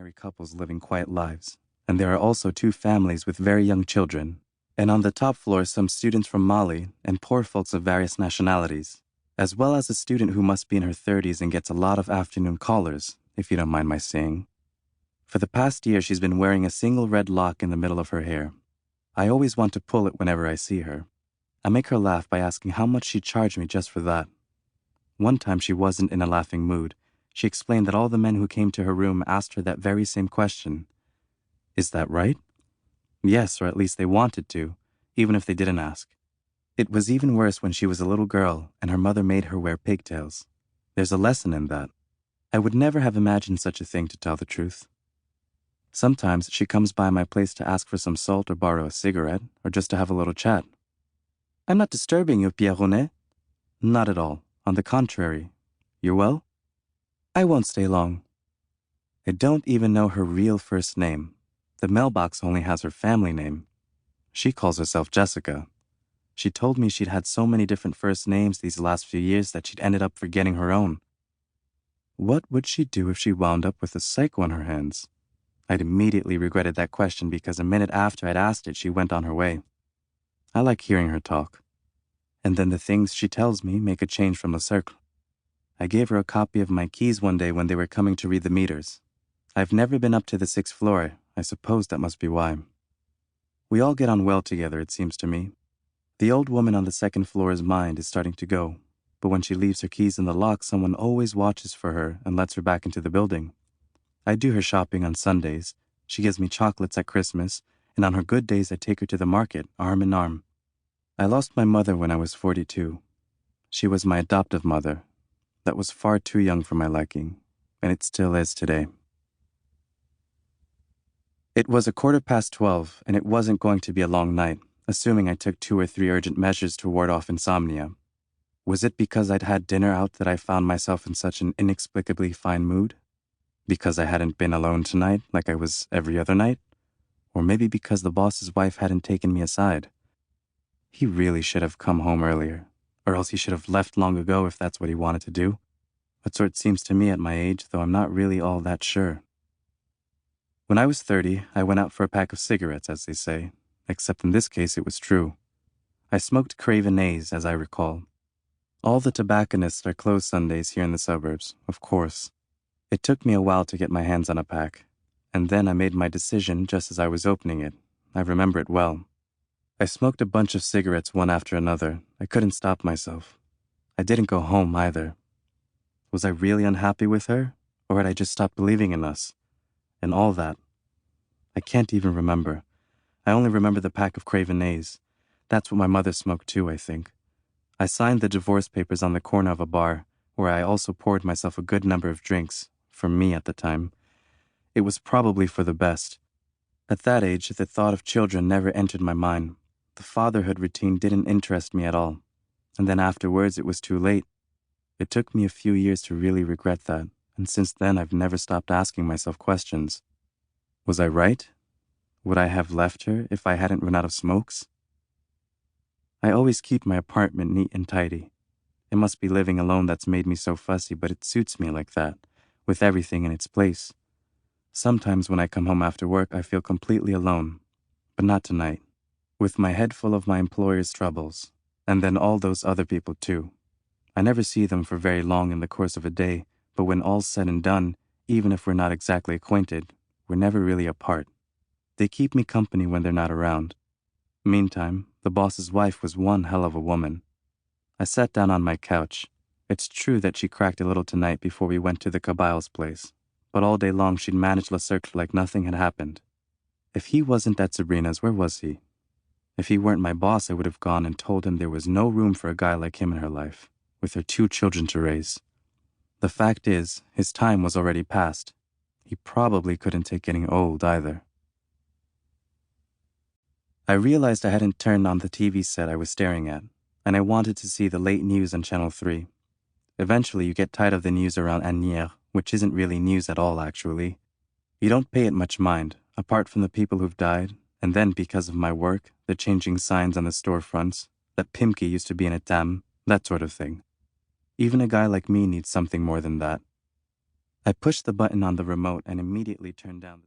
ordinary couples living quiet lives, and there are also two families with very young children, and on the top floor some students from Mali and poor folks of various nationalities, as well as a student who must be in her 30s and gets a lot of afternoon callers, if you don't mind my saying. For the past year she's been wearing a single red lock in the middle of her hair. I always want to pull it whenever I see her. I make her laugh by asking how much she'd charge me just for that. One time she wasn't in a laughing mood. She explained that all the men who came to her room asked her that very same question. Is that right? Yes, or at least they wanted to, even if they didn't ask. It was even worse when she was a little girl and her mother made her wear pigtails. There's a lesson in that. I would never have imagined such a thing, to tell the truth. Sometimes she comes by my place to ask for some salt or borrow a cigarette, or just to have a little chat. I'm not disturbing you, Pierre. Not at all. On the contrary. You're well? I won't stay long. I don't even know her real first name. The mailbox only has her family name. She calls herself Jessica. She told me she'd had so many different first names these last few years that she'd ended up forgetting her own. What would she do if she wound up with a psycho on her hands? I'd immediately regretted that question because a minute after I'd asked it, she went on her way. I like hearing her talk. And then the things she tells me make a change from Le Cercle. I gave her a copy of my keys one day when they were coming to read the meters. I've never been up to the 6th floor. I suppose that must be why. We all get on well together, it seems to me. The old woman on the 2nd floor's mind is starting to go, but when she leaves her keys in the lock, someone always watches for her and lets her back into the building. I do her shopping on Sundays. She gives me chocolates at Christmas, and on her good days I take her to the market, arm in arm. I lost my mother when I was 42. She was my adoptive mother. That was far too young for my liking, and it still is today. It was 12:15, and it wasn't going to be a long night, assuming I took 2 or 3 urgent measures to ward off insomnia. Was it because I'd had dinner out that I found myself in such an inexplicably fine mood? Because I hadn't been alone tonight like I was every other night? Or maybe because the boss's wife hadn't taken me aside? He really should have come home earlier, or else he should have left long ago if that's what he wanted to do. That's what it seems to me at my age, though I'm not really all that sure. When I was 30, I went out for a pack of cigarettes, as they say, except in this case it was true. I smoked Cravenets, as I recall. All the tobacconists are closed Sundays here in the suburbs, of course. It took me a while to get my hands on a pack, and then I made my decision just as I was opening it. I remember it well. I smoked a bunch of cigarettes one after another. I couldn't stop myself. I didn't go home either. Was I really unhappy with her, or had I just stopped believing in us? And all that. I can't even remember. I only remember the pack of Cravenets. That's what my mother smoked too, I think. I signed the divorce papers on the corner of a bar, where I also poured myself a good number of drinks, for me at the time. It was probably for the best. At that age, the thought of children never entered my mind. The fatherhood routine didn't interest me at all. And then afterwards, it was too late. It took me a few years to really regret that, and since then I've never stopped asking myself questions. Was I right? Would I have left her if I hadn't run out of smokes? I always keep my apartment neat and tidy. It must be living alone that's made me so fussy, but it suits me like that, with everything in its place. Sometimes when I come home after work, I feel completely alone, but not tonight, with my head full of my employer's troubles, and then all those other people too. I never see them for very long in the course of a day, but when all's said and done, even if we're not exactly acquainted, we're never really apart. They keep me company when they're not around. Meantime, the boss's wife was one hell of a woman. I sat down on my couch. It's true that she cracked a little tonight before we went to the Caballe's place, but all day long she'd managed Le Cercle like nothing had happened. If he wasn't at Sabrina's, where was he? If he weren't my boss, I would have gone and told him there was no room for a guy like him in her life, with her 2 children to raise. The fact is, his time was already past. He probably couldn't take getting old either. I realized I hadn't turned on the TV set I was staring at, and I wanted to see the late news on Channel 3. Eventually, you get tired of the news around Agnières, which isn't really news at all, actually. You don't pay it much mind, apart from the people who've died, and then because of my work, the changing signs on the storefronts, that Pimki used to be in a dam, that sort of thing. Even a guy like me needs something more than that. I pushed the button on the remote and immediately turned down the